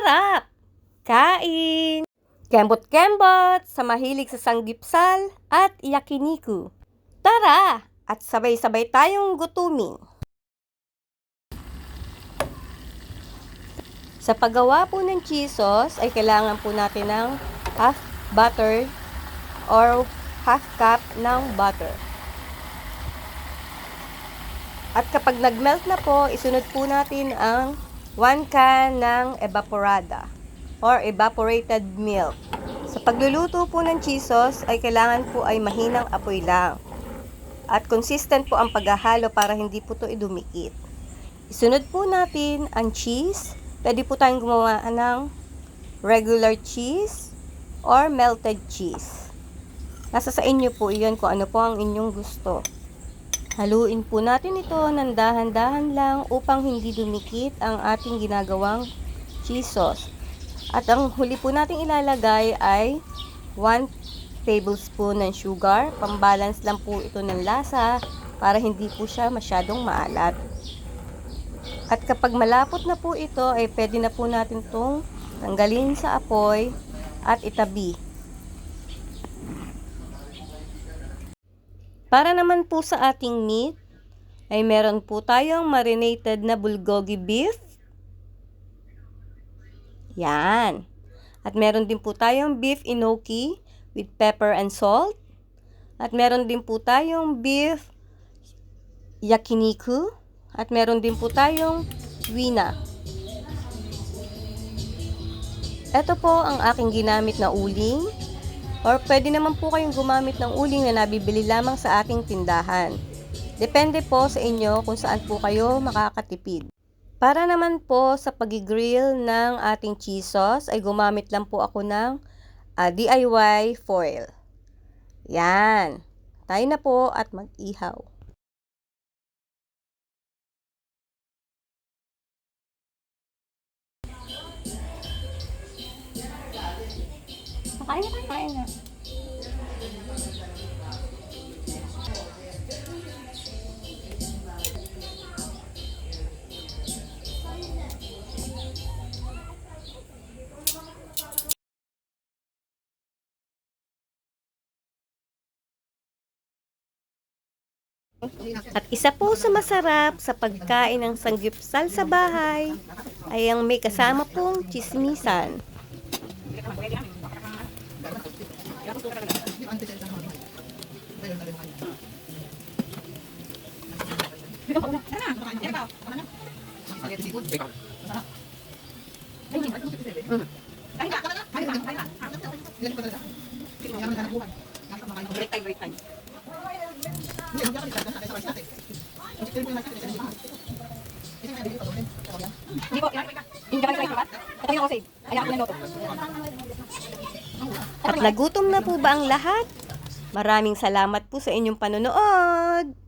Masarap! Kain! Kembot-kembot sa mahilig sa sanggipsal at yakiniku. Tara! At sabay-sabay tayong gutumin. Sa paggawa po ng cheese sauce ay kailangan po natin ng half butter or half cup ng butter. At kapag nagmelt na po, isunod po natin ang 1 can ng evaporada or evaporated milk. Sa pagluluto po ng cheese sauce ay kailangan po ay mahinang apoy lang. At consistent po ang paghahalo para hindi po ito idumikit. Isunod po natin ang cheese. Pwede po tayong gumawa ng regular cheese or melted cheese. Nasa sa inyo po iyon kung ano po ang inyong gusto. Haluin po natin ito ng dahan-dahan lang upang hindi dumikit ang ating ginagawang cheese sauce. At ang huli po nating ilalagay ay 1 tablespoon ng sugar. Pambalance lang po ito ng lasa para hindi po siya masyadong maalat. At kapag malapot na po ito, ay pwede na po natin itong tanggalin sa apoy at itabi. Para naman po sa ating meat, ay meron po tayong marinated na bulgogi beef. Yan. At meron din po tayong beef enoki with pepper and salt. At meron din po tayong beef yakiniku. At meron din po tayong wina. Ito po ang aking ginamit na uling. Or pwede naman po kayong gumamit ng uling na nabibili lamang sa ating tindahan. Depende po sa inyo kung saan po kayo makakatipid. Para naman po sa pag-grill ng ating cheese sauce ay gumamit lang po ako ng DIY foil. Yan. Tayo na po at mag-ihaw. Kain na. At isa po sa masarap sa pagkain ng sanggipsal sa bahay ay ang may kasama pong chismisan. At nagutom na po ba ang lahat? Maraming salamat po sa inyong panonood!